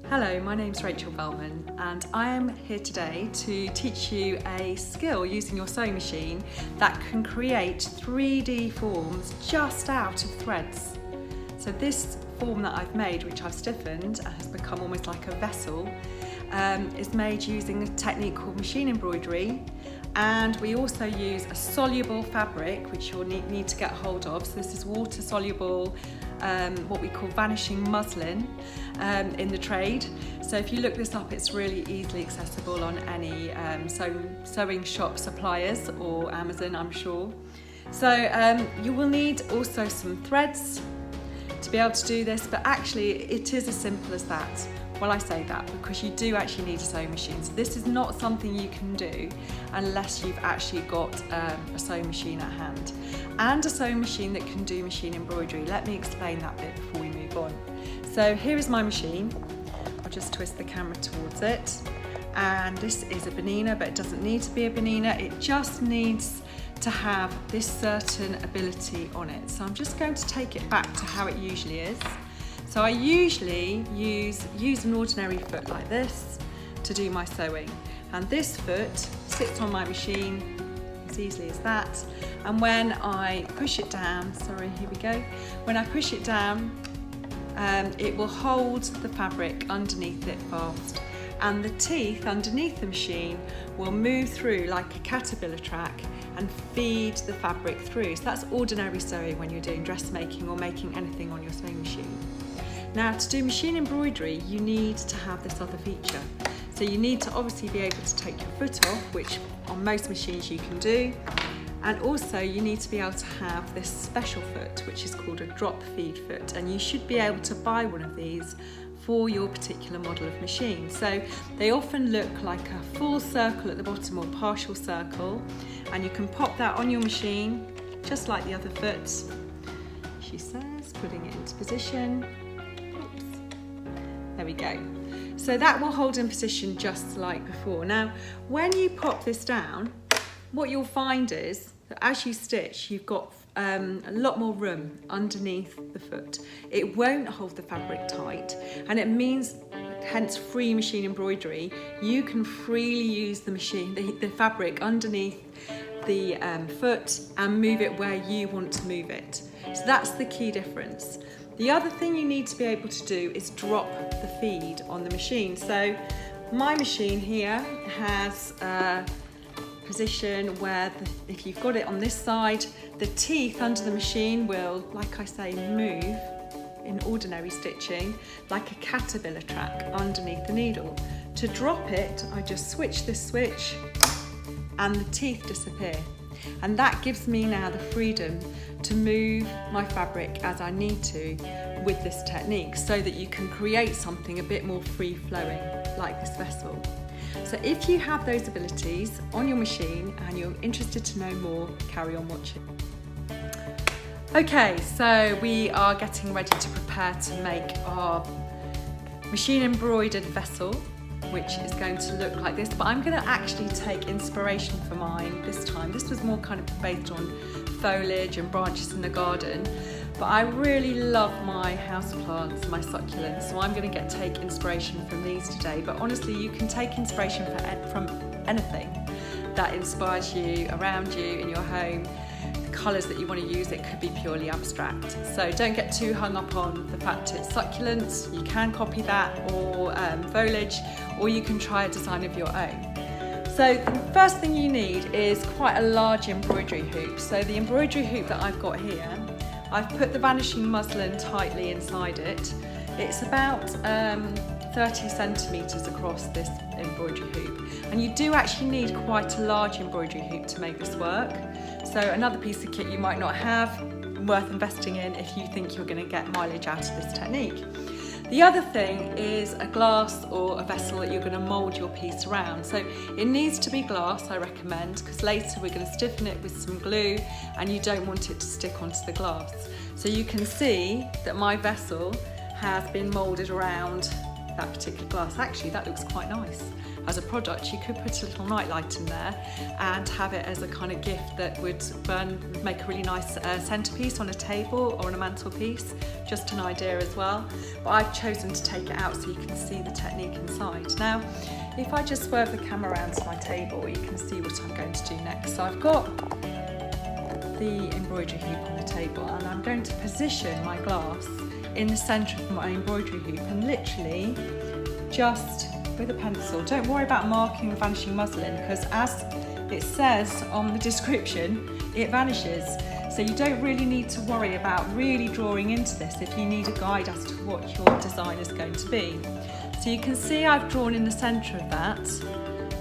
Hello, my name's Rachel Bellman and I am here today to teach you a skill using your sewing machine that can create 3D forms just out of threads. So this form that I've made, which I've stiffened and has become almost like a vessel, is made using a technique called machine embroidery, and we also use a soluble fabric which you'll need to get hold of. So this is water soluble, what we call vanishing muslin in the trade. So if you look this up, it's really easily accessible on any sewing shop suppliers or Amazon, I'm sure. So you will need also some threads to be able to do this, but actually it is as simple as that. Well, I say that because you do actually need a sewing machine. So this is not something you can do unless you've actually got a sewing machine at hand and a sewing machine that can do machine embroidery. Let me explain that bit before we move on. So here is my machine. I'll just twist the camera towards it. And this is a Bernina, but it doesn't need to be a Bernina. It just needs to have this certain ability on it. So I'm just going to take it back to how it usually is. So I usually use an ordinary foot like this to do my sewing. And this foot sits on my machine as easily as that. And when I push it down, here we go. When I push it down, it will hold the fabric underneath it fast. And the teeth underneath the machine will move through like a caterpillar track and feed the fabric through. So that's ordinary sewing when you're doing dressmaking or making anything on your sewing machine. Now, to do machine embroidery, you need to have this other feature. So you need to obviously be able to take your foot off, which on most machines you can do. And also you need to be able to have this special foot, which is called a drop feed foot. And you should be able to buy one of these for your particular model of machine. So they often look like a full circle at the bottom or partial circle. And you can pop that on your machine, just like the other foot. She says, putting it into position. There we go. So that will hold in position just like before. Now, when you pop this down, what you'll find is that as you stitch, you've got a lot more room underneath the foot. It won't hold the fabric tight, and it means, hence free machine embroidery, you can freely use the machine, the fabric underneath the foot and move it where you want to move it. So that's the key difference. The other thing you need to be able to do is drop the feed on the machine. So my machine here has a position where if you've got it on this side, the teeth under the machine will, like I say, move in ordinary stitching like a caterpillar track underneath the needle. To drop it, I just switch this switch and the teeth disappear. And that gives me now the freedom to move my fabric as I need to with this technique, so that you can create something a bit more free flowing like this vessel. So if you have those abilities on your machine and you're interested to know more, carry on watching. Okay, so we are getting ready to prepare to make our machine embroidered vessel, which is going to look like this, but I'm going to actually take inspiration for mine this time. This was more kind of based on foliage and branches in the garden, but I really love my houseplants, my succulents, so I'm going to take inspiration from these today. But honestly, you can take inspiration from anything that inspires you around you in your home. Colours that you want to use, it could be purely abstract. So don't get too hung up on the fact it's succulents. You can copy that, or foliage, or you can try a design of your own. So the first thing you need is quite a large embroidery hoop. So the embroidery hoop that I've got here, I've put the vanishing muslin tightly inside it. It's about 30 centimetres across this embroidery hoop. And you do actually need quite a large embroidery hoop to make this work. So another piece of kit you might not have, worth investing in if you think you're going to get mileage out of this technique. The other thing is a glass or a vessel that you're going to mould your piece around. So it needs to be glass, I recommend, because later we're going to stiffen it with some glue and you don't want it to stick onto the glass. So you can see that my vessel has been moulded around that particular glass. Actually, that looks quite nice. As a product, you could put a little nightlight in there and have it as a kind of gift that would make a really nice centerpiece on a table or on a mantelpiece. Just an idea as well. But I've chosen to take it out so you can see the technique inside. Now, if I just swerve the camera around to my table, you can see what I'm going to do next. So I've got the embroidery hoop on the table, and I'm going to position my glass in the centre of my embroidery hoop, and literally just with a pencil. Don't worry about marking and vanishing muslin, because as it says on the description, it vanishes. So you don't really need to worry about really drawing into this if you need a guide as to what your design is going to be. So you can see I've drawn in the centre of that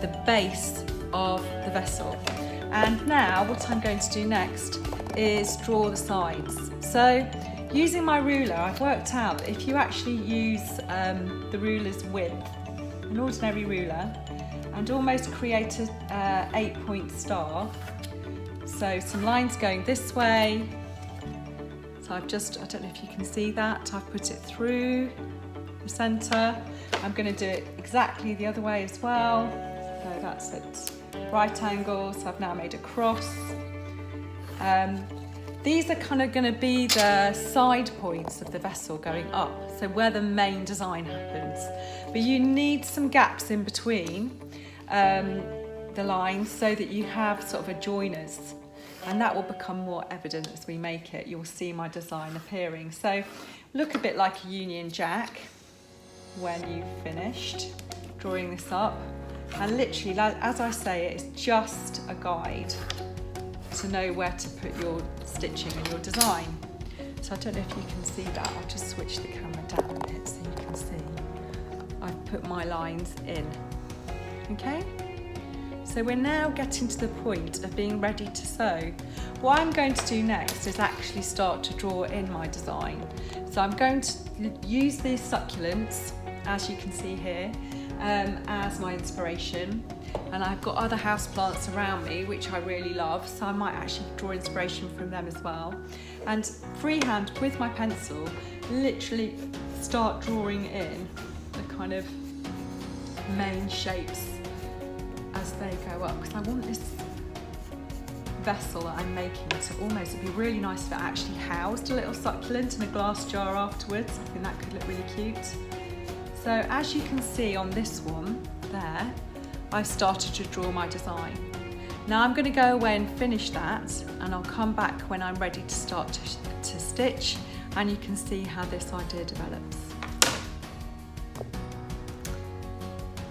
the base of the vessel. And now what I'm going to do next is draw the sides. So using my ruler, I've worked out that if you actually use the ruler's width, an ordinary ruler, and almost create a 8-point star. So some lines going this way. So I don't know if you can see that, I've put it through the centre. I'm going to do it exactly the other way as well. So that's at right angles. So I've now made a cross. These are kind of going to be the side points of the vessel going up, so where the main design happens. But you need some gaps in between the lines so that you have sort of a joiners, and that will become more evident as we make it. You'll see my design appearing. So look a bit like a Union Jack when you've finished drawing this up. And literally, as I say, it's just a guide to know where to put your stitching and your design. So I don't know if you can see that. I'll just switch the camera down a bit so you can see. I've put my lines in. Okay? So we're now getting to the point of being ready to sew. What I'm going to do next is actually start to draw in my design. So I'm going to use these succulents, as you can see here, as my inspiration. And I've got other houseplants around me which I really love, so I might actually draw inspiration from them as well. And freehand with my pencil, literally start drawing in the kind of main shapes as they go up, because I want this vessel that I'm making to almost, it'd be really nice if it actually housed a little succulent in a glass jar afterwards. I think that could look really cute. So as you can see on this one there, I've started to draw my design. Now I'm going to go away and finish that, and I'll come back when I'm ready to start to stitch, and you can see how this idea develops.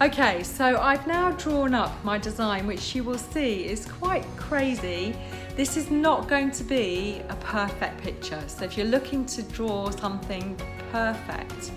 Okay, so I've now drawn up my design, which you will see is quite crazy. This is not going to be a perfect picture. So if you're looking to draw something perfect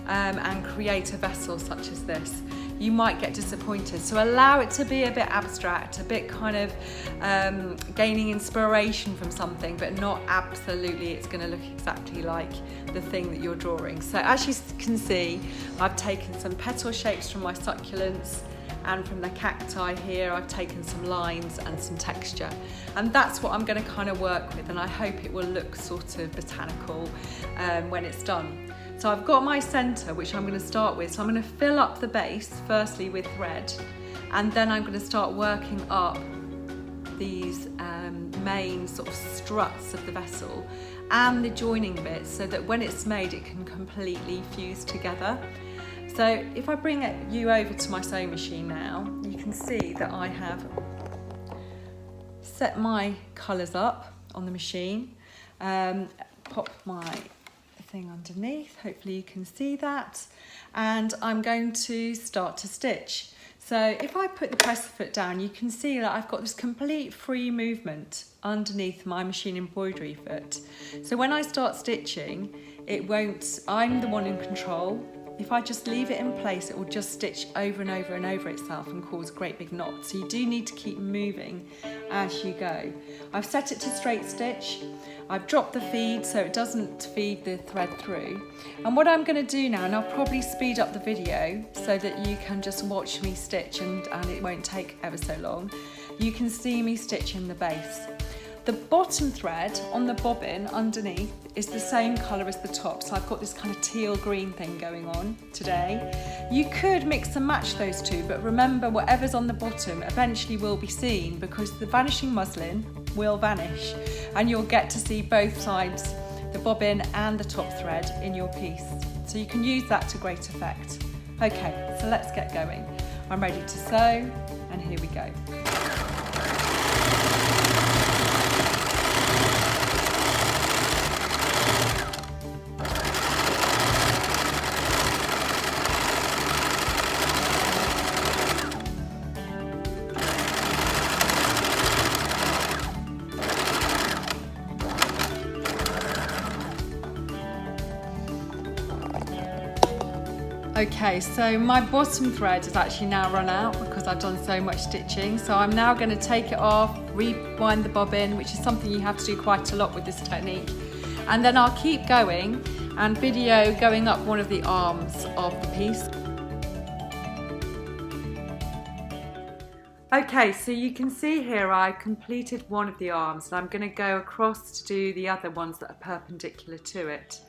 and create a vessel such as this, you might get disappointed. So allow it to be a bit abstract, a bit kind of gaining inspiration from something, but not absolutely it's going to look exactly like the thing that you're drawing. So as you can see, I've taken some petal shapes from my succulents, and from the cacti here I've taken some lines and some texture, and that's what I'm going to kind of work with, and I hope it will look sort of botanical when it's done. So I've got my centre, which I'm going to start with. So I'm going to fill up the base firstly with thread, and then I'm going to start working up these main sort of struts of the vessel and the joining bits, so that when it's made it can completely fuse together. So if I bring you over to my sewing machine now, you can see that I have set my colours up on the machine, pop my thing underneath, hopefully you can see that, and I'm going to start to stitch. So if I put the press foot down, you can see that I've got this complete free movement underneath my machine embroidery foot. So when I start stitching, I'm the one in control. If I just leave it in place, it will just stitch over and over and over itself and cause great big knots. So you do need to keep moving as you go. I've set it to straight stitch. I've dropped the feed so it doesn't feed the thread through. And what I'm going to do now, and I'll probably speed up the video so that you can just watch me stitch and it won't take ever so long. You can see me stitching the base. The bottom thread on the bobbin underneath is the same colour as the top, so I've got this kind of teal green thing going on today. You could mix and match those two, but remember whatever's on the bottom eventually will be seen because the vanishing muslin will vanish and you'll get to see both sides, the bobbin and the top thread in your piece. So you can use that to great effect. Okay, so let's get going. I'm ready to sew and here we go. Okay, so my bottom thread has actually now run out because I've done so much stitching. So I'm now going to take it off, rewind the bobbin, which is something you have to do quite a lot with this technique. And then I'll keep going and video going up one of the arms of the piece. Okay, so you can see here I completed one of the arms and I'm going to go across to do the other ones that are perpendicular to it.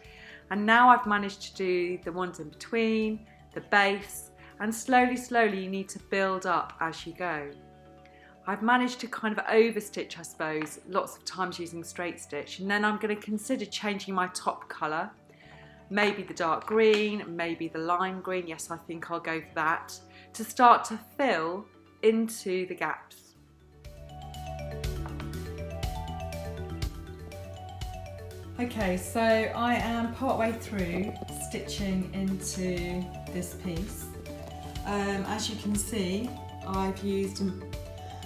And now I've managed to do the ones in between, the base, and slowly you need to build up as you go. I've managed to kind of overstitch, I suppose, lots of times using straight stitch, and then I'm going to consider changing my top colour. Maybe the dark green, maybe the lime green, yes I think I'll go for that, to start to fill into the gaps. Okay, so I am partway through stitching into this piece. As you can see, I've used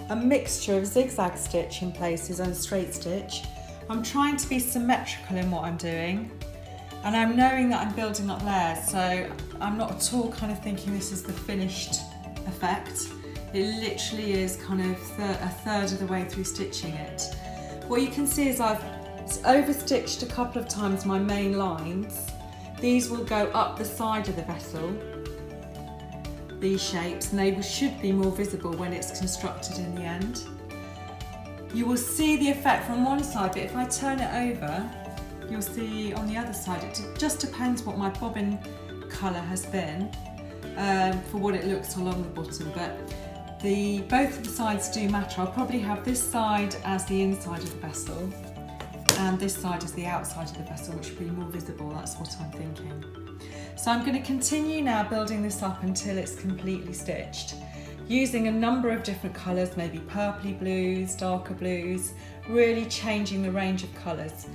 a mixture of zigzag stitch in places and straight stitch. I'm trying to be symmetrical in what I'm doing, and I'm knowing that I'm building up layers, so I'm not at all kind of thinking this is the finished effect. It literally is kind of a third of the way through stitching it. What you can see is I've overstitched a couple of times my main lines. These will go up the side of the vessel, these shapes, and they should be more visible when it's constructed in the end. You will see the effect from one side, but if I turn it over, you'll see on the other side. It just depends what my bobbin colour has been for what it looks along the bottom, but both of the sides do matter. I'll probably have this side as the inside of the vessel and this side is the outside of the vessel, which will be more visible. That's what I'm thinking. So I'm going to continue now building this up until it's completely stitched, using a number of different colours, maybe purpley blues, darker blues, really changing the range of colours,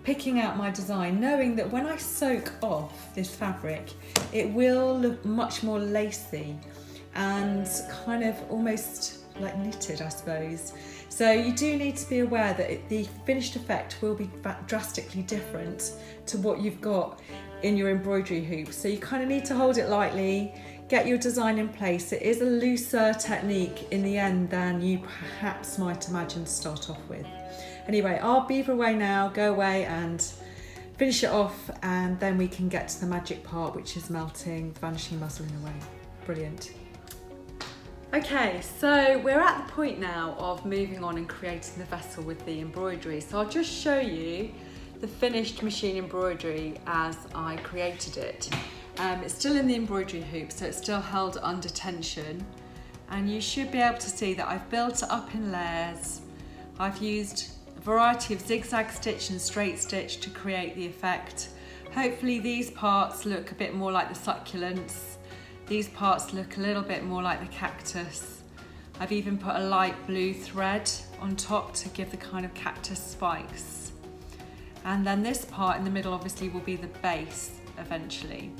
picking out my design, knowing that when I soak off this fabric, it will look much more lacy and kind of almost like knitted, I suppose. So you do need to be aware that the finished effect will be drastically different to what you've got in your embroidery hoop. So you kind of need to hold it lightly, get your design in place. It is a looser technique in the end than you perhaps might imagine to start off with. Anyway, I'll beaver away now, go away and finish it off, and then we can get to the magic part, which is melting the vanishing muslin away. Brilliant. Okay, so we're at the point now of moving on and creating the vessel with the embroidery. So I'll just show you the finished machine embroidery as I created it. It's still in the embroidery hoop, so it's still held under tension. And you should be able to see that I've built it up in layers. I've used a variety of zigzag stitch and straight stitch to create the effect. Hopefully these parts look a bit more like the succulents. These parts look a little bit more like the cactus. I've even put a light blue thread on top to give the kind of cactus spikes. And then this part in the middle obviously will be the base eventually.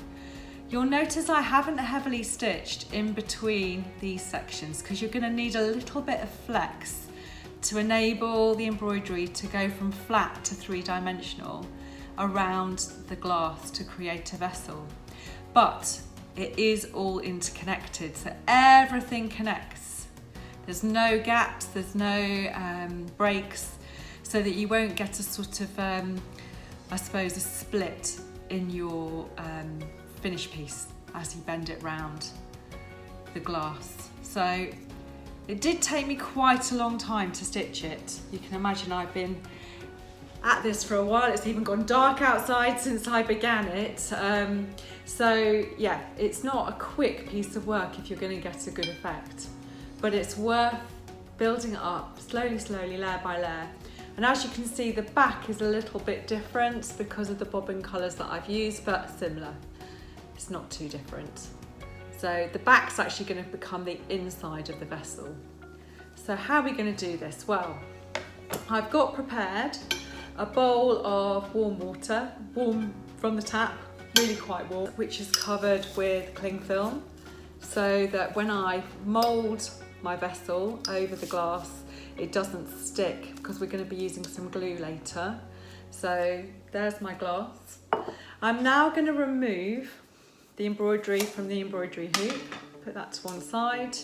You'll notice I haven't heavily stitched in between these sections because you're going to need a little bit of flex to enable the embroidery to go from flat to three-dimensional around the glass to create a vessel. But it is all interconnected, so everything connects. There's no gaps, there's no breaks, so that you won't get a sort of, I suppose, a split in your finished piece as you bend it round the glass. So It did take me quite a long time to stitch it. You can imagine I've been at this for a while. It's even gone dark outside since I began it. So yeah, it's not a quick piece of work if you're going to get a good effect, but it's worth building it up slowly, layer by layer. And as you can see, the back is a little bit different because of the bobbin colours that I've used, but similar. It's not too different. So the back's actually going to become the inside of the vessel. So how are we going to do this? Well, I've got prepared a bowl of warm water, warm from the tap, really quite warm, which is covered with cling film, so that when I mould my vessel over the glass, it doesn't stick, because we're going to be using some glue later. So there's my glass. I'm now going to remove the embroidery from the embroidery hoop, put that to one side,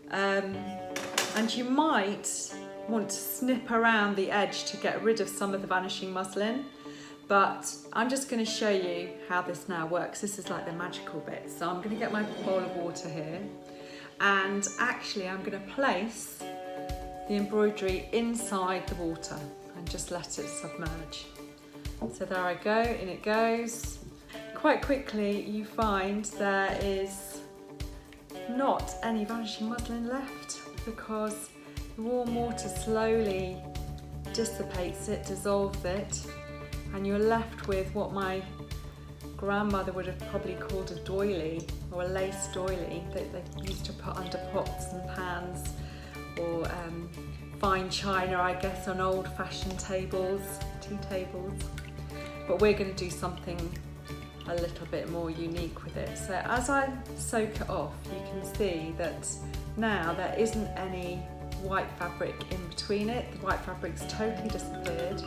and you might want to snip around the edge to get rid of some of the vanishing muslin, but I'm just going to show you how this now works. This is like the magical bit. So I'm going to get my bowl of water here, and actually I'm going to place the embroidery inside the water and just let it submerge. So there I go, in it goes. Quite quickly you find there is not any vanishing muslin left, because the warm water slowly dissipates it, dissolves it, and you're left with what my grandmother would have probably called a doily, or a lace doily, that they used to put under pots and pans, or fine china, I guess, on old-fashioned tables, tea tables. But we're going to do something a little bit more unique with it. So as I soak it off, you can see that now there isn't any white fabric in between it. The white fabric's totally disappeared.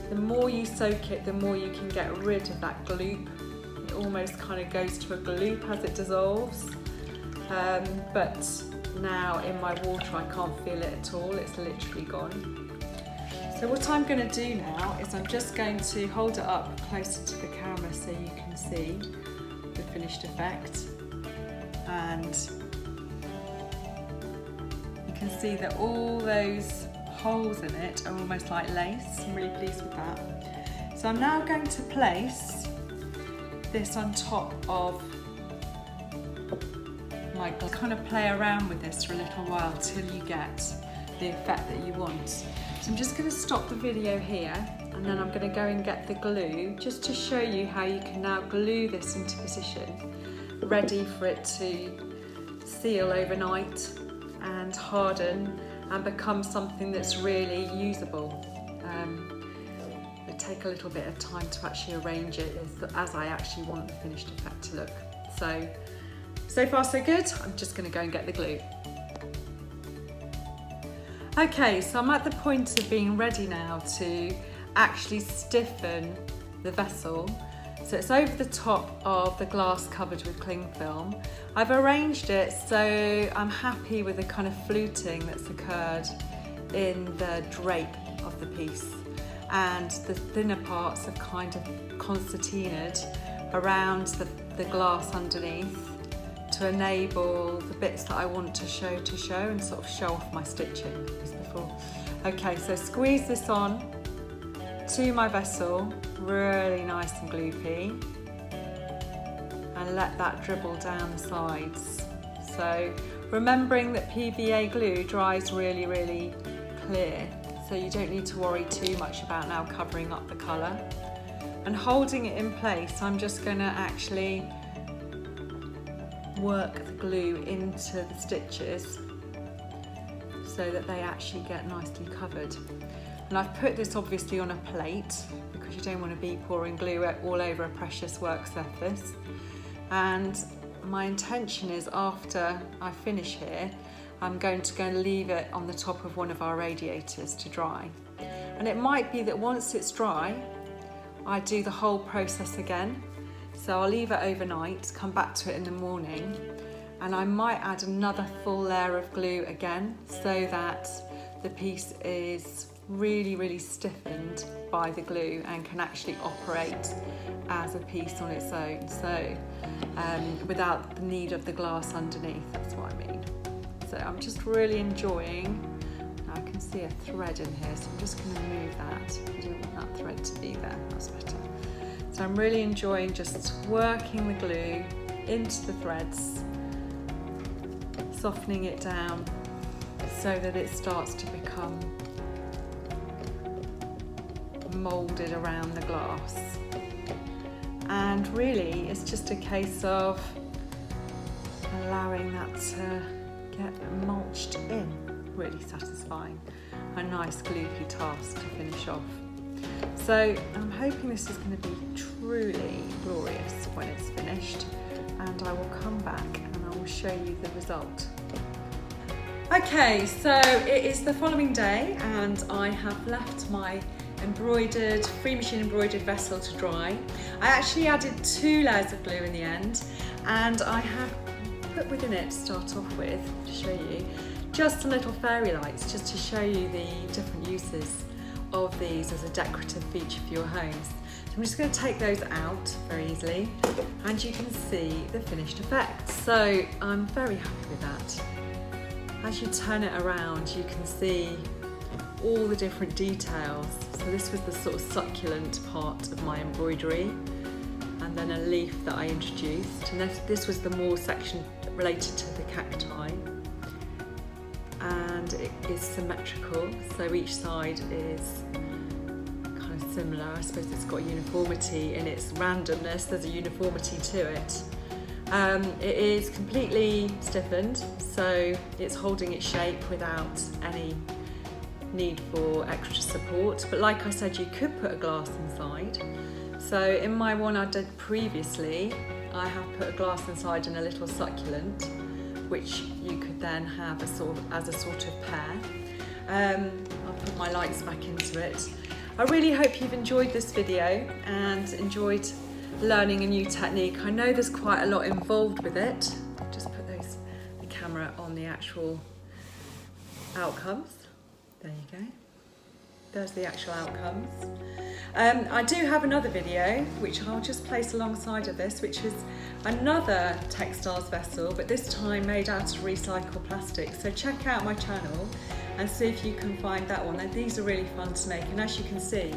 The more you soak it, the more you can get rid of that gloop. It almost kind of goes to a gloop as it dissolves. But now in my water I can't feel it at all, it's literally gone. So what I'm going to do now is I'm just going to hold it up closer to the camera so you can see the finished effect. And you can see that all those holes in it are almost like lace. I'm really pleased with that. So I'm now going to place this on top of my glass. Kind of play around with this for a little while till you get the effect that you want. So I'm just going to stop the video here, and then I'm going to go and get the glue just to show you how you can now glue this into position, ready for it to seal overnight and harden and become something that's really usable. It'll take a little bit of time to actually arrange it as I actually want the finished effect to look. So far so good. I'm just going to go and get the glue. Okay, so I'm at the point of being ready now to actually stiffen the vessel. So it's over the top of the glass covered with cling film. I've arranged it so I'm happy with the kind of fluting that's occurred in the drape of the piece, and the thinner parts have kind of concertinaed around the glass underneath to enable the bits that I want to show and sort of show off my stitching as before. Okay, so squeeze this on to my vessel, really nice and gloopy, and let that dribble down the sides. So remembering that PVA glue dries really, really clear, so you don't need to worry too much about now covering up the colour. And holding it in place, I'm just going to actually work the glue into the stitches so that they actually get nicely covered. And I've put this obviously on a plate because you don't want to be pouring glue all over a precious work surface. And my intention is, after I finish here, I'm going to go and leave it on the top of one of our radiators to dry. And it might be that once it's dry, I do the whole process again. So I'll leave it overnight, come back to it in the morning, and I might add another full layer of glue again so that the piece is really, really stiffened by the glue and can actually operate as a piece on its own. So without the need of the glass underneath, that's what I mean. So I'm just really enjoying. Now I can see a thread in here, so I'm just going to move that. I don't want that thread to be there, that's better. So I'm really enjoying just working the glue into the threads, softening it down so that it starts to become moulded around the glass. And really it's just a case of allowing that to get mulched in. Really satisfying. A nice gloopy task to finish off. So I'm hoping this is going to be truly glorious when it's finished, and I will come back and I will show you the result. Okay, so it is the following day and I have left my embroidered, free machine embroidered vessel to dry. I actually added 2 layers of glue in the end, and I have put within it, to start off with, to show you, just some little fairy lights, just to show you the different uses of these as a decorative feature for your homes. So I'm just going to take those out very easily, and you can see the finished effect. So I'm very happy with that. As you turn it around, you can see all the different details. So this was the sort of succulent part of my embroidery, and then a leaf that I introduced, and this was the more section related to the cacti, and it is symmetrical, so each side is kind of similar. I suppose it's got uniformity in its randomness, there's a uniformity to it. It is completely stiffened, so it's holding its shape without any need for extra support, but like I said, you could put a glass inside. So in my one I did previously, I have put a glass inside and a little succulent, which you could then have as a sort of pair. I'll put my lights back into it. I really hope you've enjoyed this video and enjoyed learning a new technique. I know there's quite a lot involved with it. Just put the camera on the actual outcomes. There you go. There's the actual outcomes. I do have another video which I'll just place alongside of this, which is another textiles vessel, but this time made out of recycled plastic. So check out my channel and see if you can find that one. And these are really fun to make, and as you can see,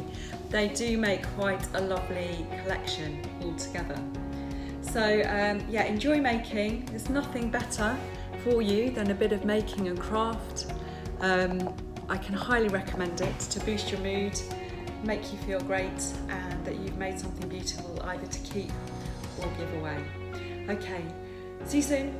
they do make quite a lovely collection all together. So yeah, enjoy making. There's nothing better for you than a bit of making and craft. I can highly recommend it to boost your mood, make you feel great, and that you've made something beautiful either to keep or give away. Okay, see you soon.